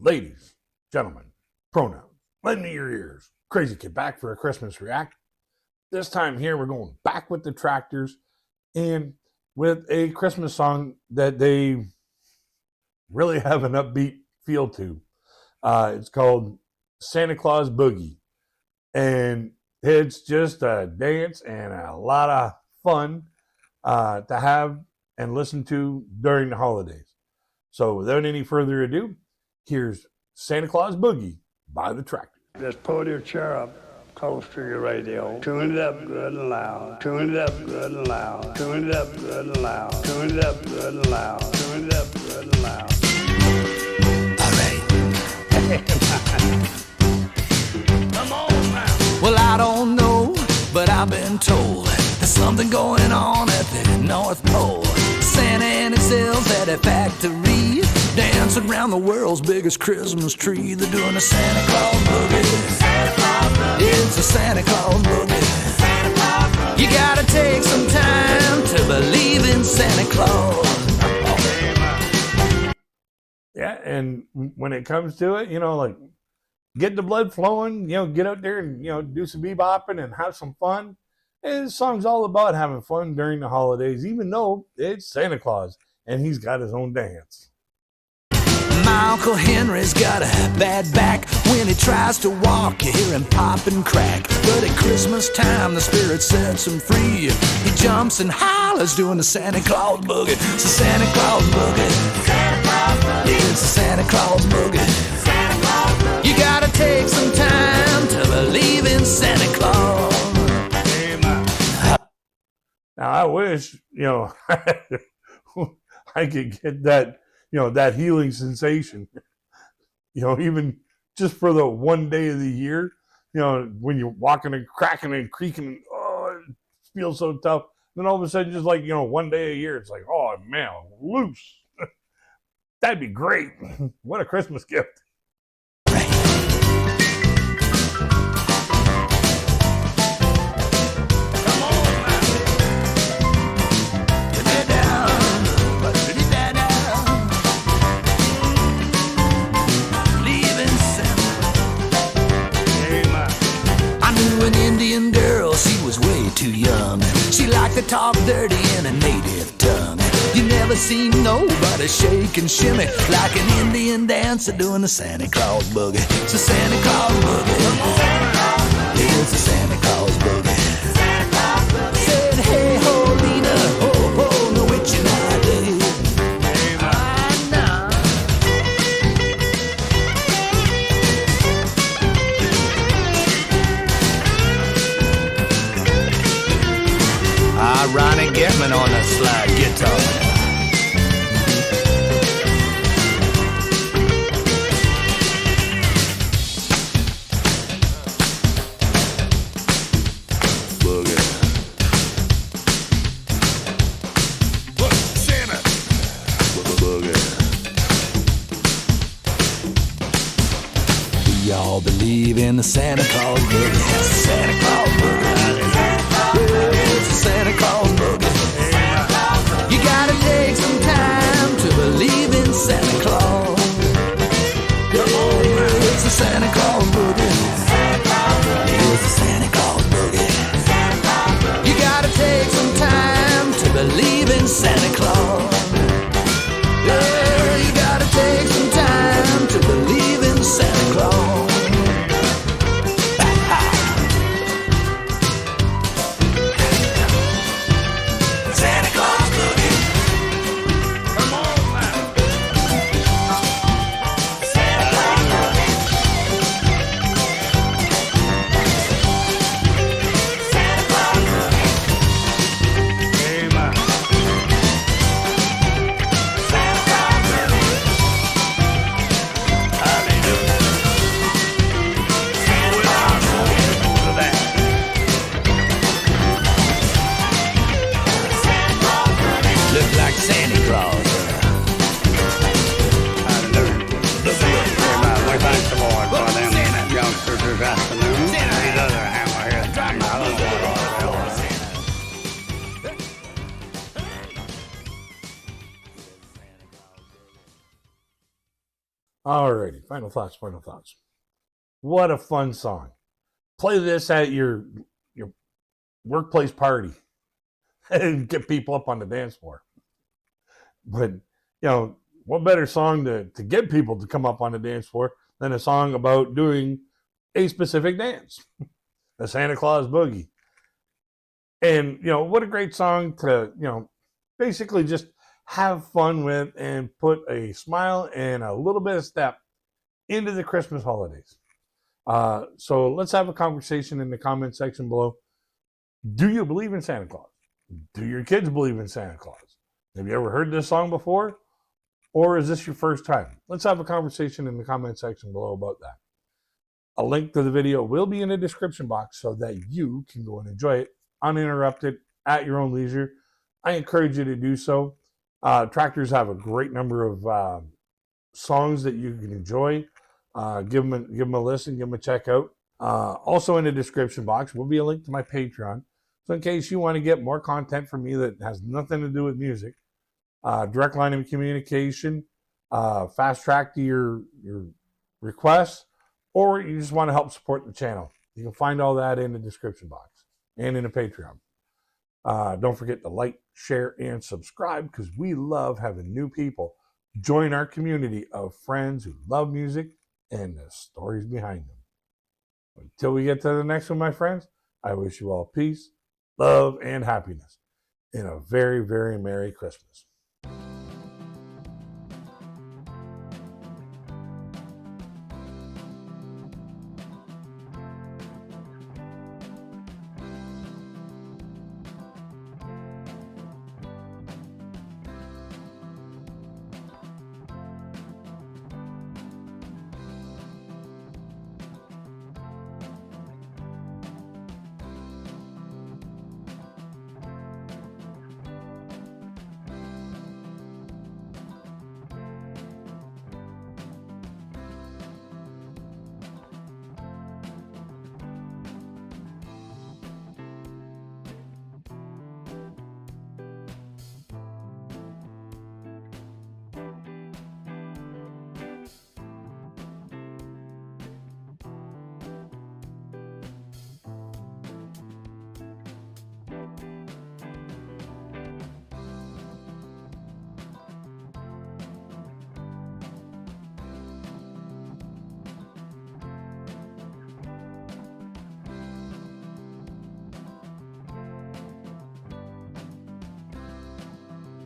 Ladies, gentlemen, pronouns, lend me your ears. Crazy Kid back for a Christmas React. This time here, we're going back with the Tractors and with a Christmas song that they really have an upbeat feel to. It's called Santa Claus Boogie. And it's just a dance and a lot of fun to have and listen to during the holidays. So without any further ado, here's Santa Claus Boogie by the Tractors. Just pull your chair up close to your radio. Tune it up good and loud. Tune it up good and loud. Tune it up good and loud. Tune it up good and loud. Tune it up good and loud. All right. Come on now. Well, I don't know, but I've been told there's something going on at the North Pole. Santa and his elves at a factory, dancing around the world's biggest Christmas tree. They're doing a Santa Claus Boogie. Santa Claus Boogie. It's a Santa Claus Boogie. Santa Claus Boogie. You gotta take some time to believe in Santa Claus. Yeah, and when it comes to it, like get the blood flowing, get out there and, do some bebopping and have some fun. And this song's all about having fun during the holidays, even though it's Santa Claus and he's got his own dance. My Uncle Henry's got a bad back. When he tries to walk, you hear him pop and crack. But at Christmas time, the spirit sets him free. He jumps and hollers doing the Santa Claus Boogie. It's a Santa Claus Boogie. Santa Claus Boogie. It's a Santa Claus Boogie. Santa Claus Boogie. You gotta take some time to believe in Santa Claus. Now, I wish, I could get that, that healing sensation, even just for the one day of the year, when you're walking and cracking and creaking, and, oh, it feels so tough. Then all of a sudden, just like, one day a year, it's like, oh, man, loose. That'd be great. What a Christmas gift. An Indian girl, she was way too young. She liked to talk dirty in a native tongue. You never seen nobody shake and shimmy like an Indian dancer doing the Santa Claus Boogie. It's a Santa Claus Boogie. It's a Santa Claus Boogie. Said, hey ho, Lena, ho ho, no witching idea. Ronnie Getman on the slide guitar. Boogie. Look, Santa. Boogie. We all believe in the Santa Claus Boogie. It's the Santa Claus Boogie. It's a Santa Claus Boogie. You gotta take some time to believe in Santa Claus. It's a Santa Claus Boogie. It's a Santa Claus Boogie. You gotta take some time to believe in Santa Claus. Yeah, you gotta take some time to believe in Santa Claus. Alrighty, final thoughts, final thoughts. What a fun song. Play this at your workplace party and get people up on the dance floor. But, what better song to get people to come up on the dance floor than a song about doing a specific dance, the Santa Claus Boogie. And, what a great song to, basically just have fun with and put a smile and a little bit of step into the Christmas holidays. So let's have a conversation in the comment section below. Do you believe in Santa Claus? Do your kids believe in Santa Claus? Have you ever heard this song before? Or is this your first time? Let's have a conversation in the comment section below about that. A link to the video will be in the description box so that you can go and enjoy it uninterrupted at your own leisure. I encourage you to do so. Tractors have a great number of songs that you can enjoy. Give them a listen, give them a check out. Also in the description box will be a link to my Patreon. So in case you want to get more content from me that has nothing to do with music, direct line of communication, fast track to your requests, or you just want to help support the channel. You can find all that in the description box and in the Patreon. Don't forget to like, share, and subscribe because we love having new people join our community of friends who love music and the stories behind them. Until we get to the next one, my friends, I wish you all peace, love, and happiness, and a very, very Merry Christmas.